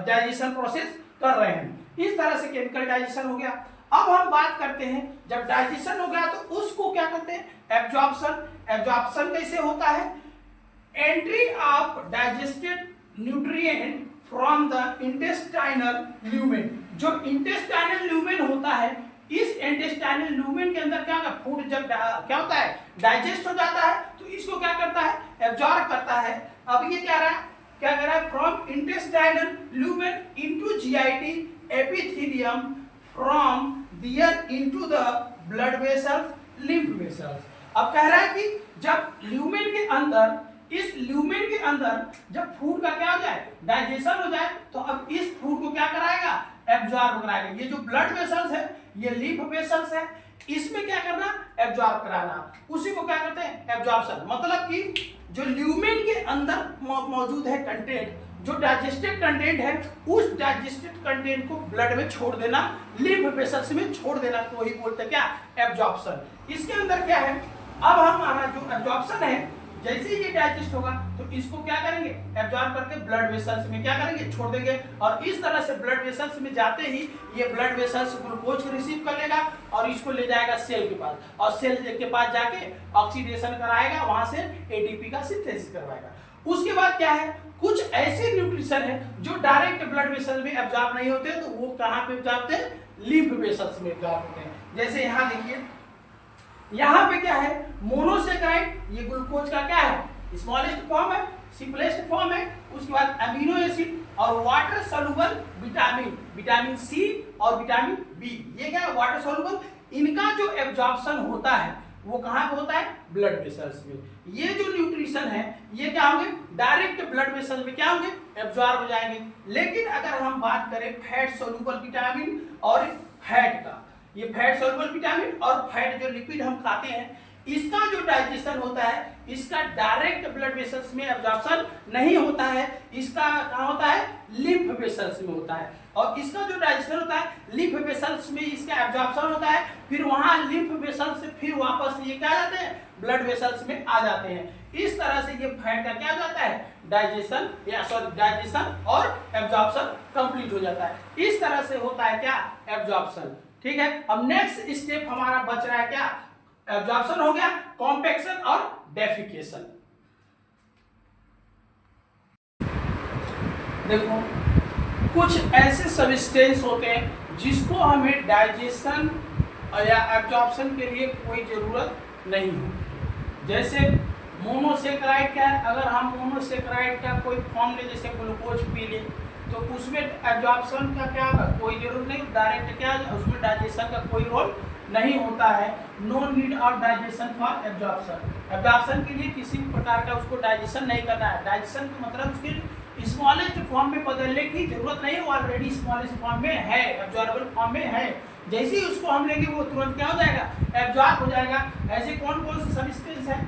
डाइजेशन प्रोसेस कर रहे हैं। इस तरह से केमिकल डाइजेशन हो गया। अब हम बात करते हैं, जब डाइजेशन हो गया तो उसको क्या करते हैं, एब्जॉर्प्शन। एब्जॉर्प्शन कैसे होता है, entry of digested nutrient from the intestinal lumen. जो इंटेस्टाइनल ल्यूमेन होता है, इस इंटेस्टाइनल ल्यूमेन के अंदर क्या होगा, फूड जब क्या होता है, डाइजेस्ट हो जाता है, तो इसको क्या करता है, एब्जॉर्ब करता है। अब ये क्या कर रहा है, from intestinal lumen into GIT epithelium, from there into the blood vessels, lymph vessels. अब कह रहा है कि जब ल्यूमेन के अंदर इस ल्यूमेन के अंदर जब फूड का क्या हो जाए, डाइजेशन हो जाए, तो अब इस फूड को क्या कराएगा, एब्जॉर्ब कराएगा। ये जो ब्लड वेसल्स है, ये लीफ वेसल्स है, इसमें क्या करना, एब्जॉर्ब कराना, उसी को क्या कहते हैं, एब्जॉर्प्शन। मतलब कि जो ल्यूमेन के अंदर मौजूद है कंटेंट, जो डाइजेस्टेड कंटेंट है, उस डाइजेस्टेड कंटेंट को ब्लड में छोड़ देना, लिम्फ वेसल्स में छोड़ देना, तो वही बोलते हैं क्या, एब्जॉर्प्शन। इसके अंदर क्या है, अब हमारा जो एब्जॉर्प्शन है, जैसे ही ये डाइजेस्ट होगा तो इसको क्या करेंगे, एब्जॉर्ब करके ब्लड वेसल्स में क्या करेंगे, छोड़ देंगे, और इस तरह से ब्लड वेसल्स में जाते ही ये ब्लड वेसल्स ग्लूकोज को रिसीव कर लेगा और इसको ले जाएगा सेल के पास, और सेल के पास जाके ऑक्सीडेशन कराएगा, वहां से एटीपी का सिंथेसिस करवाएगा। उसके बाद क्या है, कुछ ऐसे न्यूट्रिशन है जो डायरेक्ट ब्लड वेसल में एब्जॉर्ब नहीं होते, तो वो कहां पे एब्जॉर्ब होते हैं, लिम्फ वेसल्स में एब्जॉर्ब होते हैं। जैसे यहां देखिए, यहाँ पे क्या है, मोनोसेकेराइड, ये ग्लूकोज का क्या है, स्मॉलेस्ट फॉर्म है, सिंपलेस्ट फॉर्म है। उसके बाद अमीनो एसिड और water soluble vitamin, vitamin C और विटामिन बी, ये क्या है, वाटर सोलुबल। इनका जो एब्जॉर्प्शन होता है वो कहाँ पे होता है, ब्लड वेसल्स में। ये जो न्यूट्रिशन है ये क्या होंगे, डायरेक्ट ब्लड वेसल में क्या होंगे, एब्जॉर्ब हो जाएंगे। लेकिन अगर हम बात करें फैट सोलुबल विटामिन और फैट का, ये फैट सोलुबल विटामिन और फैट जो लिपिड हम खाते हैं, इसका जो डाइजेशन होता है, इसका डायरेक्ट ब्लड वेसल्स में एब्जॉर्प्शन नहीं होता है, इसका कहाँ होता है, लिम्फ वेसल्स में होता है। और इसका जो डाइजेशन होता है, लिम्फ वेसल्स में इसका एब्जॉर्प्शन होता है, फिर वहां लिम्फ वेसल्स से फिर वापस ये क्या जाते हैं, ब्लड वेसल्स में आ जाते हैं। इस तरह से ये फैट का क्या जाता है, डाइजेशन, या सॉरी डाइजेशन और एब्जॉर्प्शन कंप्लीट हो जाता है। इस तरह से होता है क्या, एब्जॉर्प्शन। ठीक है, अब नेक्स्ट स्टेप हमारा बच रहा है क्या, एब्जॉर्प्शन हो गया, कॉम्पैक्शन और डेफिकेशन। देखो, कुछ ऐसे सब्सटेंस होते हैं जिसको हमें डाइजेशन या एब्जॉर्प्शन के लिए कोई जरूरत नहीं होती। जैसे मोनोसेकेराइड क्या है, अगर हम मोनोसेकेराइड का कोई फॉर्म ले, जैसे ग्लूकोज पी ले, तो उसमें एब्जॉर्प्शन का क्या कोई जरूरत नहीं, डायरेक्ट क्या उसमें डाइजेशन का कोई रोल नहीं होता है। No need of digestion for absorption. Absorption के लिए किसी प्रकार का उसको डाइजेशन नहीं करना है। डाइजेशन का मतलब उसके स्मॉलेस्ट फॉर्म में बदलने की जरूरत नहीं, वो ऑलरेडी स्मॉलेस्ट फॉर्म में है, एब्जॉर्बल फॉर्म में है। जैसे ही उसको हम लेंगे वो तुरंत क्या हो जाएगा, एब्जॉर्ब हो जाएगा। ऐसे कौन कौन से सब्सटेंस है,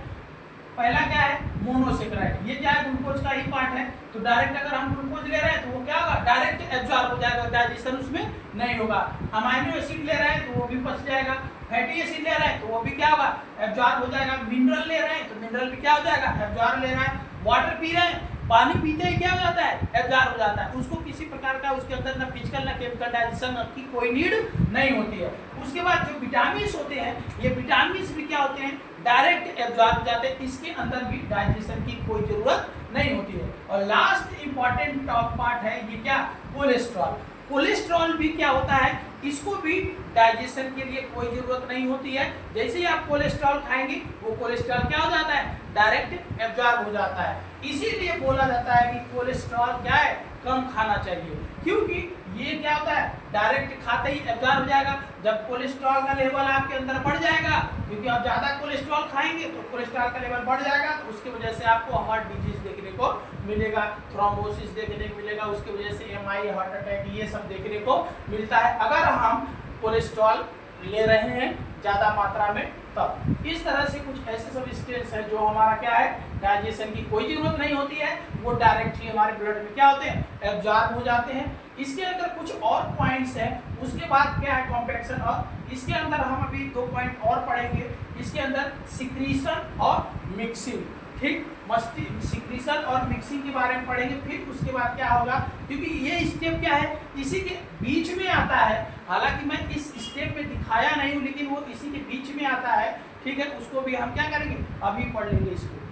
पहला क्या है, मोनोसेकेराइड, ये क्या है, ग्लूकोज का ही पार्ट है, तो डायरेक्ट अगर हम ग्लूकोज ले रहे हैं तो वो क्या होगा, डायरेक्ट एब्जॉर्ब हो जाएगा, डाइजेशन उसमें नहीं होगा। अमाइनो एसिड ले रहे हैं तो वो भी पच जाएगा, फैटी एसिड ले रहे हैं तो वो भी क्या होगा, एब्जॉर्ब हो जाएगा। मिनरल ले रहे हैं तो मिनरल भी क्या हो जाएगा, एब्जॉर्ब ले रहा है। वाटर पी रहे हैं, पानी पीते ही क्या हो जाता है, एब्जॉर्ब हो जाता है। उसको किसी प्रकार का उसके अंदर ना फिजिकल ना केमिकल डाइजेशन की कोई नीड नहीं होती है। उसके बाद जो विटामिन होते हैं, ये विटामिन भी क्या होते हैं, डायरेक्ट एब्जॉर्ब हो जाते हैं, इसके अंदर भी डाइजेशन की कोई जरूरत नहीं होती है। और लास्ट इंपॉर्टेंट टॉप पार्ट है ये क्या, कोलेस्ट्रॉल। कोलेस्ट्रॉल भी क्या होता है, इसको भी डाइजेशन के लिए कोई जरूरत नहीं होती है। जैसे ही आप कोलेस्ट्रॉल खाएंगे वो कोलेस्ट्रॉल क्या हो जाता है, डायरेक्ट एब्जॉर्ब हो जाता है। इसीलिए बोला जाता है कि कोलेस्ट्रॉल क्या है, कम खाना चाहिए, क्योंकि ये क्या होता है, डायरेक्ट खाते ही एब्जॉर्ब हो जाएगा। जब कोलेस्ट्रॉल का लेवल आपके अंदर बढ़ जाएगा, क्योंकि आप ज्यादा कोलेस्ट्रॉल खाएंगे तो कोलेस्ट्रॉल का लेवल बढ़ जाएगा, तो उसकी वजह से आपको हार्ट डिजीज देखने को मिलेगा, थ्रोम्बोसिस देखने को मिलेगा, उसकी वजह से एमआई, हार्ट अटैक, ये सब देखने को मिलता है अगर हम कोलेस्ट्रॉल ले रहे हैं ज्यादा मात्रा में तब। इस तरह से कुछ ऐसे सब्सटेंस है जो हमारा क्या है, डाइजेशन की कोई जरूरत नहीं होती है, वो डायरेक्ट ही हमारे ब्लड में क्या होते हैं, एब्जॉर्ब हो जाते हैं। इसके अंदर कुछ और पॉइंट्स हैं, उसके बाद क्या है, कॉम्पैक्शन। और इसके अंदर हम अभी 2 पॉइंट और पढ़ेंगे, इसके अंदर सिक्रीशन और मिक्सिंग। ठीक, मस्ती सिक्रीशन और मिक्सिंग के बारे में पढ़ेंगे। फिर उसके बाद क्या होगा, क्योंकि ये स्टेप क्या है, इसी के बीच में आता है। हालांकि मैं इस स्टेप में दिखाया नहीं हूँ, लेकिन वो इसी के बीच में आता है। ठीक है, उसको भी हम क्या करेंगे, अभी पढ़ लेंगे इसको।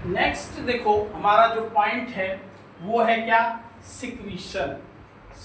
नेक्स्ट देखो, हमारा जो पॉइंट है वो है क्या, सिक्रीशन।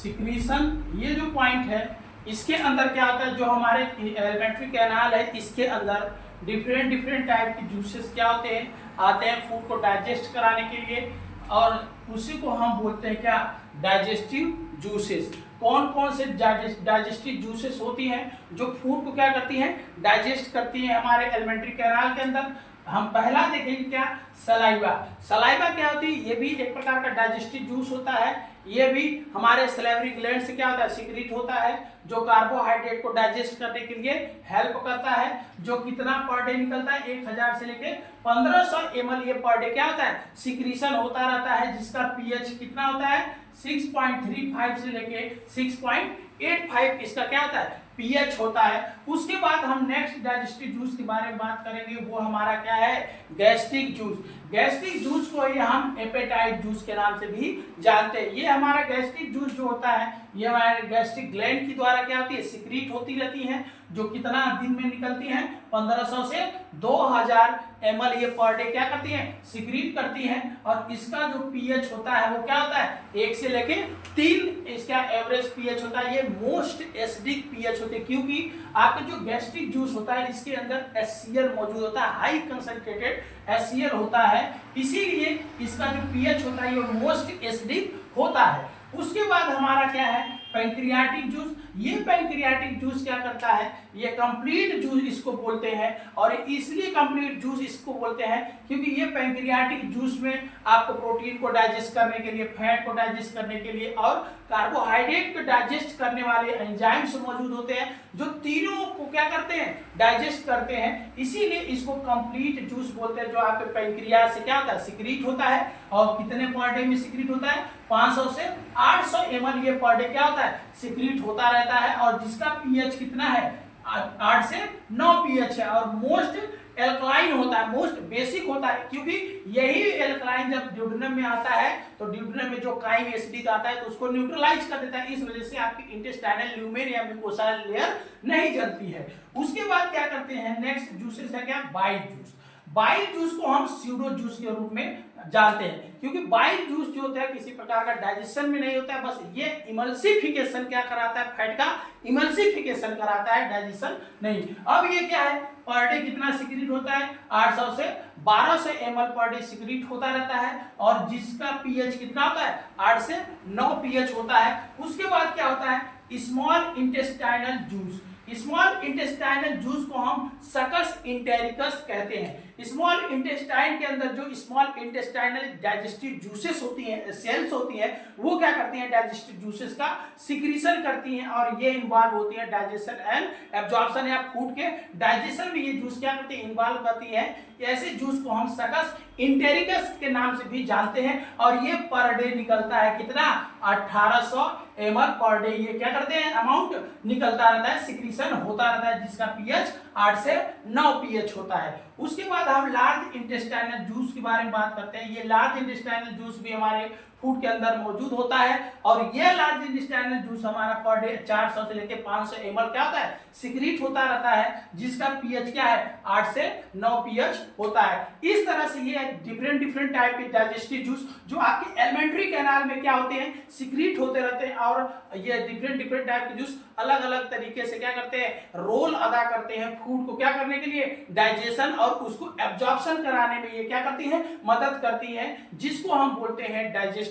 सिक्रीशन ये जो पॉइंट है, इसके अंदर क्या आता है, जो हमारे एलिमेंट्री कैनाल है, इसके अंदर डिफरेंट टाइप के जूसेस क्या होते हैं, आते हैं फूड को डाइजेस्ट कराने के लिए, और उसी को हम बोलते हैं क्या, डाइजेस्टिव जूसेस। कौन कौन से डाइजेस्टिव जूसेस होती हैं जो फूड को क्या करती हैं, डाइजेस्ट करती हैं हमारे एलिमेंट्री कैनाल के अंदर। हम पहला देखेंगे क्या, सलाइवा। सलाइवा क्या होती है, ये भी एक प्रकार का डाइजेस्टिव जूस होता है। ये भी हमारे सलाइवरी ग्लैंड से क्या होता है, सीक्रेट होता है, जो कार्बोहाइड्रेट को डाइजेस्ट करने के लिए हेल्प करता है। जो कितना पर डे निकलता है, 1000 से लेके 1500 ml ये पर डे क्या होता है, सिक्रीशन होता रहता है, जिसका पीएच कितना होता है, 6.35 से लेके 6.85 इसका क्या होता है, पीएच होता है। उसके बाद हम नेक्स्ट डाइजेस्टिव जूस के बारे में बात करेंगे, वो हमारा क्या है, गैस्ट्रिक जूस। गैस्ट्रिक जूस को ये हम एपेटाइट जूस के नाम से भी जानते हैं। ये हमारा गैस्ट्रिक जूस जो होता है, ये हमारे गैस्ट्रिक ग्लैंड की द्वारा क्या होती है, सिक्रीट होती रहती है, जो कितना दिन में निकलती हैं, 1500 से 2000 ml ये पर डे क्या करती हैं, सिक्रीट करती हैं। और इसका जो पीएच होता है वो क्या होता है, 1 से लेके 3 इसका एवरेज पीएच होता है। ये मोस्ट एसिडिक पीएच होते हैं, क्योंकि आपका जो गैस्ट्रिक जूस होता है इसके अंदर HCl मौजूद होता है, हाई कंसंट्रेटेड HCl होता है, इसीलिए इसका जो पीएच होता है ये मोस्ट एसिडिक होता है। उसके बाद हमारा क्या है, पैंक्रियाटिक जूस। ये पैंक्रियाटिक जूस क्या करता है, ये कंप्लीट जूस इसको बोलते हैं, और इसलिए कंप्लीट जूस इसको बोलते हैं क्योंकि ये पैंक्रियाटिक जूस में आपको प्रोटीन को डाइजेस्ट करने के लिए, फैट को डाइजेस्ट करने के लिए और कार्बोहाइड्रेट को डाइजेस्ट करने वाले एंजाइम्स मौजूद होते हैं, जो तीनों को क्या करते हैं, डाइजेस्ट करते हैं। इसीलिए इसको कंप्लीट जूस बोलते हैं, जो आपके पैंक्रियाज से क्या होता है, सिक्रीट होता है। और कितने पर डे में सिक्रीट होता है, 500 से 800 ml ये पर डे क्या होता है, सिक्रीट होता रहता है। और जिसका पीएच कितना है, 8 से 9 पीएच है, और मोस्ट एल्कलाइन होता है, मोस्ट बेसिक होता है, क्योंकि यही एल्कलाइन जब ड्यूडेनम में आता है तो ड्यूडेनम में जो काइम एसिडिक आता है तो उसको न्यूट्रलाइज कर देता है। इस वजह से आपकी इंटेस्टाइनल ल्यूमेन या म्यूकोसाइल लेयर नहीं जलती है। उसके बाद क्या करते हैं, नेक्स्ट जूसेस है क्या, बाइल जूस। बाइल जूस को हम स्यूडो जूस के रूप में जानते हैं, क्योंकि बाइल जूस जो होता है किसी प्रकार का डाइजेशन में नहीं होता है, बस ये इमल्सिफिकेशन क्या कराता है, फैट का इमल्सिफिकेशन कराता है, डाइजेशन नहीं। अब ये क्या है, पर डे कितना सिक्रीट होता है, 800 से 1200 ml पर डे सिक्रीट होता रहता है, और जिसका पीएच कितना होता है, 8 से 9 पीएच होता है। उसके बाद क्या होता है, small intestinal juice. Small intestinal juice को हम सकस इंटेरिकस कहते हैं। स्मॉल इंटेस्टाइन के अंदर जो स्मॉल इंटेस्टाइनल डाइजेस्टिव जूसेस होती हैं, सेल्स होती हैं, वो क्या करती हैं, डाइजेस्टिव जूसेस का सिक्रीशन करती हैं, और ये इन्वॉल्व होती है डाइजेशन एंड एब्जॉर्प्शन या फूड के डाइजेशन में ये जूस क्या करती है, इन्वॉल्व करती है। ऐसे जूस को हम सकस इंटेरिकस के नाम से भी जानते हैं, और ये पर डे निकलता है कितना, 1800 ml पर डे ये क्या करते हैं, अमाउंट निकलता रहता है, सिक्रीशन होता रहता है, जिसका पीएच 8 से 9 पीएच होता है। उसके बाद हम लार्ज इंटेस्टाइनल जूस के बारे में बात करते हैं। ये लार्ज इंटेस्टाइनल जूस भी हमारे फूड के अंदर मौजूद होता है, और ये लार्ज इंटेस्टाइनल जूस हमारा पर डे 400 से लेकर 500 ml क्या होता है, सिक्रीट होता रहता है, जिसका पीएच क्या है, 8 से 9 पीएच होता है। इस तरह से ये डिफरेंट टाइप के डाइजेस्टिव जूस जो आपके एलिमेंट्री कैनाल में क्या होते हैं, सिक्रीट होते रहते हैं, और ये डिफरेंट टाइप के जूस अलग अलग तरीके से क्या करते हैं, रोल अदा करते हैं फूड को क्या करने के लिए, डाइजेशन और उसको एब्जॉर्प्शन कराने में ये क्या करती है, मदद करती है, जिसको हम बोलते हैं डाइजेस्टिव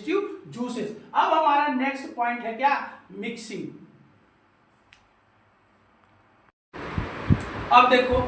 जूसेस। अब हमारा नेक्स्ट पॉइंट है क्या, मिक्सिंग। अब देखो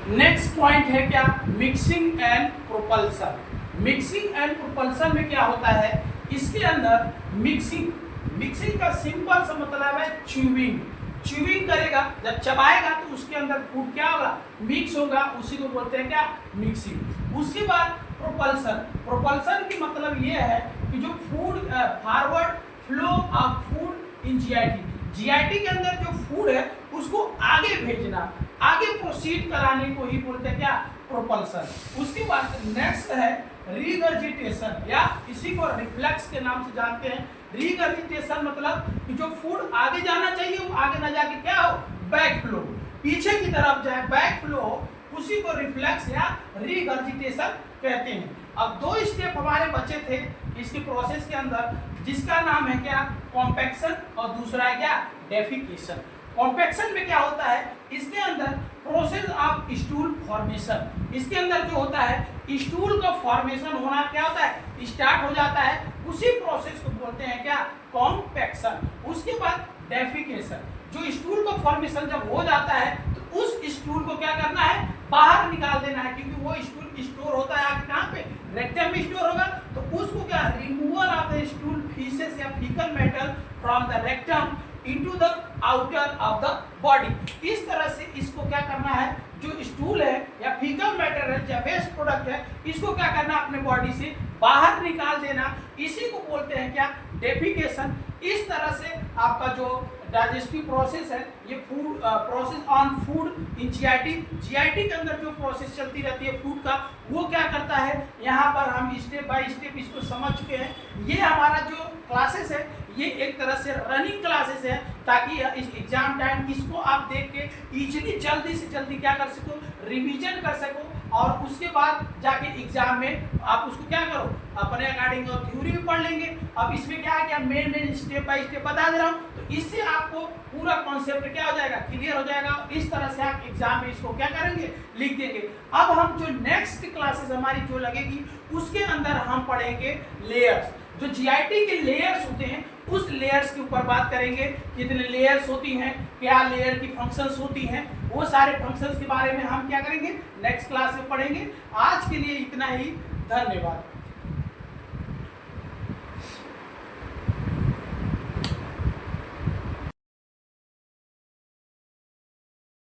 नेक्स्ट पॉइंट है क्या, mixing and propulsion. Mixing and propulsion में क्या होता है, इसके अंदर मिक्सिंग का सिंपल सा मतलब है च्यूइंग करेगा, जब चबाएगा तो उसके अंदर फूड क्या होगा, मिक्स होगा, उसी को बोलते हैं क्या, मिक्सिंग। उसके बाद प्रोपल्सन की मतलब ये है कि जो food forward flow of food in GIT के अंदर जो फूड है उसको आगे भेजना, आगे प्रोसीड कराने को ही बोलते हैं क्या, प्रोपल्सन। उसके बाद नेक्स्ट है रिगर्जिटेशन, या इसी को रिफ्लेक्स के नाम से जानते हैं। रिगर्जिटेशन मतलब कि जो फूड आगे जाना चाहिए वो आगे ना जाके क्या हो, बैक फ्लो, पीछे की तरफ जाए, बैक फ्लो हो, उसी को रिफ्लेक्स या रिगर्जिटेशन कहते हैं। अब 2 स्टेप हमारे बचे थे इसके प्रोसेस के अंदर, जिसका नाम है क्या, कॉम्पैक्शन, और दूसरा है क्या, डेफिकेशन। कॉम्पैक्शन में क्या होता है, इसके अंदर प्रोसेस ऑफ स्टूल फॉर्मेशन, इसके अंदर जो होता है स्टूल का फॉर्मेशन होना क्या होता है, स्टार्ट हो जाता है। उसी प्रोसेस को बोलते हैं क्या, कॉम्पैक्शन। उसके बाद डेफिकेशन, जो स्टूल का फॉर्मेशन जब हो जाता है तो उस स्टूल को क्या करना है, बाहर निकाल देना है, क्योंकि वो स्टूल स्टोर होता है आपके कहाँ पे, रेक्टम में स्टोर होगा। तो उसको क्या, removal of the stool faeces या faecal matter from the rectum into the outer of the body. इस तरह से इसको क्या करना है, जो स्टूल है या फीकल मैटर है या वेस्ट प्रोडक्ट है, इसको क्या करना है, अपने बॉडी से बाहर निकाल देना। इसी को बोलते हैं क्या, डेफिकेशन। इस तरह से आपका जो डाइजेस्टिव प्रोसेस है, ये food process on food in GIT के अंदर जो प्रोसेस चलती रहती है फूड का, वो क्या करता है, यहाँ पर हम स्टेप बाय स्टेप इसको समझ चुके हैं। ये हमारा जो क्लासेस है ये एक तरह से रनिंग क्लासेस है, ताकि इस एग्जाम टाइम इसको आप देख के इजीली जल्दी से जल्दी क्या कर सको, रिवीजन कर सको, और उसके बाद जाके एग्जाम में आप उसको क्या करो, अपने अकॉर्डिंग थ्योरी भी पढ़ लेंगे। अब इसमें क्या है कि मेन स्टेप बाय स्टेप बता दे रहा हूँ, तो इससे आपको पूरा कॉन्सेप्ट क्या हो जाएगा, क्लियर हो जाएगा। इस तरह से आप एग्जाम में इसको क्या करेंगे, लिख देंगे। अब हम जो नेक्स्ट क्लासेस हमारी जो लगेगी उसके अंदर हम पढ़ेंगे लेयर्स। जो जीआईटी के लेयर्स होते हैं उस लेयर्स के ऊपर बात करेंगे, कितने लेयर्स होती हैं, क्या लेयर की फंक्शंस होती हैं, वो सारे फंक्शंस के बारे में हम क्या करेंगे, नेक्स्ट क्लास में पढ़ेंगे। आज के लिए इतना ही, धन्यवाद।